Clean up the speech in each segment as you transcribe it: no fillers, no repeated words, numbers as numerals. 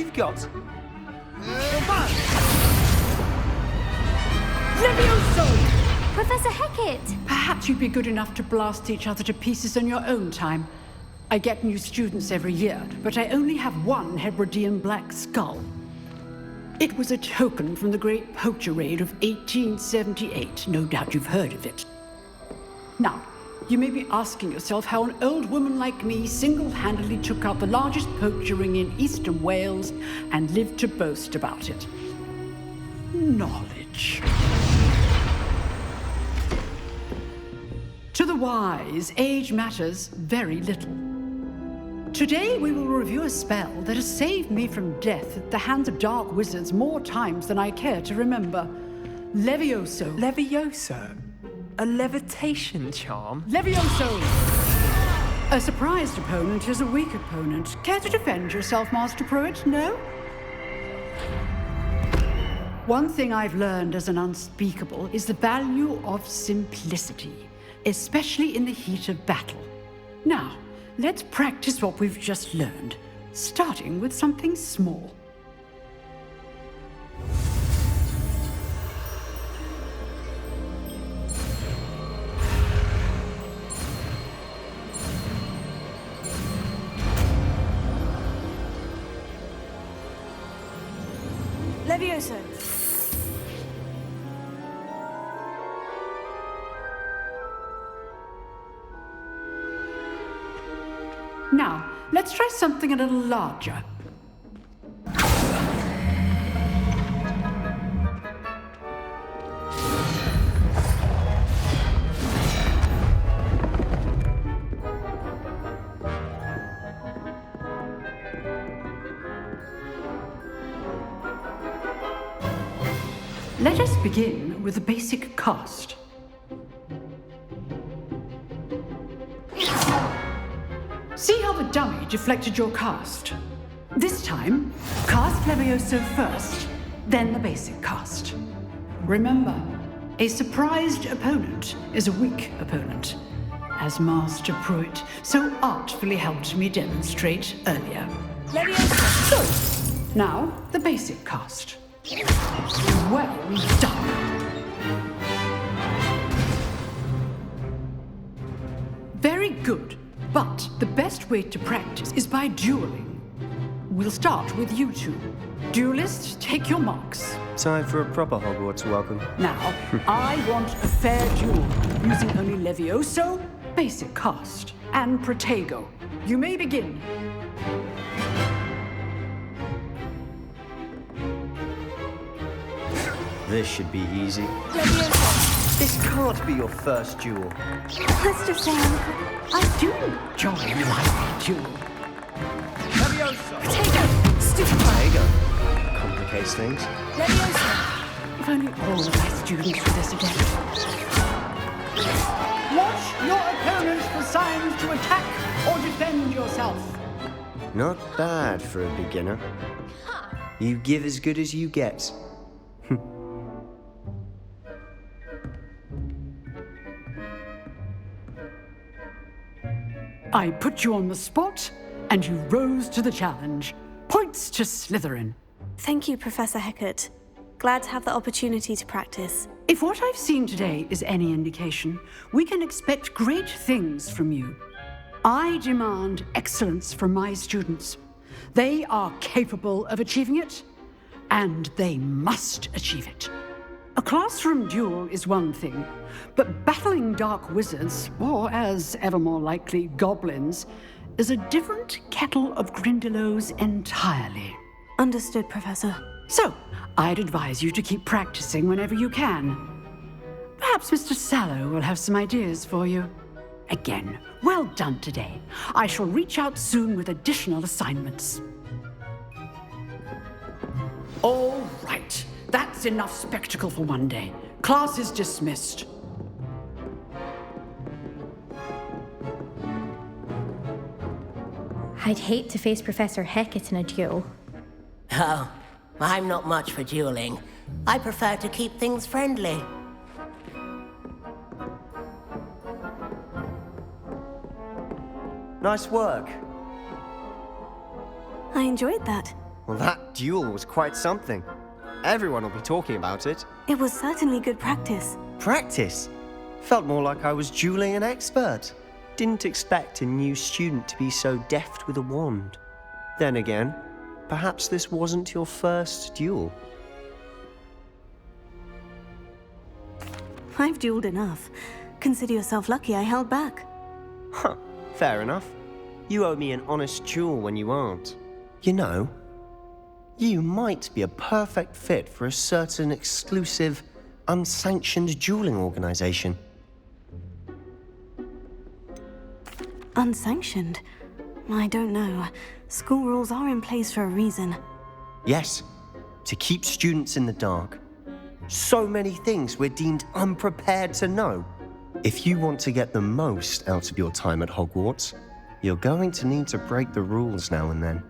you've got. Levioso! Professor Hecat! Perhaps you'd be good enough to blast each other to pieces in your own time. I get new students every year, but I only have one Hebridean black skull. It was a token from the Great Poacher Raid of 1878. No doubt you've heard of it. Now, you may be asking yourself how an old woman like me single-handedly took out the largest poacher ring in eastern Wales and lived to boast about it. Knowledge. To the wise, age matters very little. Today we will review a spell that has saved me from death at the hands of dark wizards more times than I care to remember. Levioso. Levioso? A levitation charm? Levioso! A surprised opponent is a weak opponent. Care to defend yourself, Master Pruitt? No? One thing I've learned as an unspeakable is the value of simplicity, especially in the heat of battle. Now, let's practice what we've just learned, starting with something small. Levioso. Now, let's try something a little larger. Let us begin with a basic cast. See how the dummy deflected your cast? This time, cast Levioso first, then the basic cast. Remember, a surprised opponent is a weak opponent, as Master Pruitt so artfully helped me demonstrate earlier. Levioso. Good. Now, the basic cast. Well done. Very good. But the best way to practice is by dueling. We'll start with you two. Duelists, take your marks. Time for a proper Hogwarts welcome. Now, I want a fair duel, using only Levioso, basic cast, and Protego. You may begin. This should be easy. Levioso. This can't be your first duel. Let's just say I do enjoy a lively duel. Potato. Stupid. Protego complicates things. Levioso. If only all of my students were this adept. Watch your opponents for signs to attack or defend yourself. Not bad for a beginner. You give as good as you get. I put you on the spot, and you rose to the challenge. Points to Slytherin. Thank you, Professor Hecat. Glad to have the opportunity to practice. If what I've seen today is any indication, we can expect great things from you. I demand excellence from my students. They are capable of achieving it, and they must achieve it. A classroom duel is one thing, but battling dark wizards, or as ever more likely, goblins, is a different kettle of Grindylows entirely. Understood, Professor. So, I'd advise you to keep practicing whenever you can. Perhaps Mr. Sallow will have some ideas for you. Again, well done today. I shall reach out soon with additional assignments. All right. That's enough spectacle for one day. Class is dismissed. I'd hate to face Professor Hecat in a duel. Oh, I'm not much for dueling. I prefer to keep things friendly. Nice work. I enjoyed that. Well, that duel was quite something. Everyone will be talking about it. It was certainly good practice. Practice? Felt more like I was dueling an expert. Didn't expect a new student to be so deft with a wand. Then again, perhaps this wasn't your first duel. I've dueled enough. Consider yourself lucky I held back. Huh, fair enough. You owe me an honest duel when you aren't. You know, you might be a perfect fit for a certain exclusive, unsanctioned dueling organization. Unsanctioned? I don't know. School rules are in place for a reason. Yes, to keep students in the dark. So many things we're deemed unprepared to know. If you want to get the most out of your time at Hogwarts, you're going to need to break the rules now and then.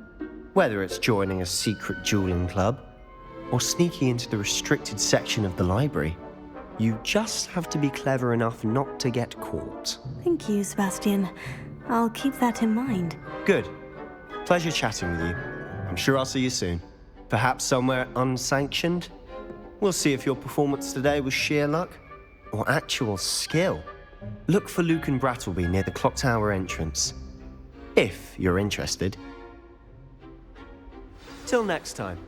Whether it's joining a secret dueling club or sneaking into the restricted section of the library, you just have to be clever enough not to get caught. Thank you, Sebastian. I'll keep that in mind. Good. Pleasure chatting with you. I'm sure I'll see you soon. Perhaps somewhere unsanctioned? We'll see if your performance today was sheer luck or actual skill. Look for Luke and Brattleby near the clock tower entrance, if you're interested. Till next time.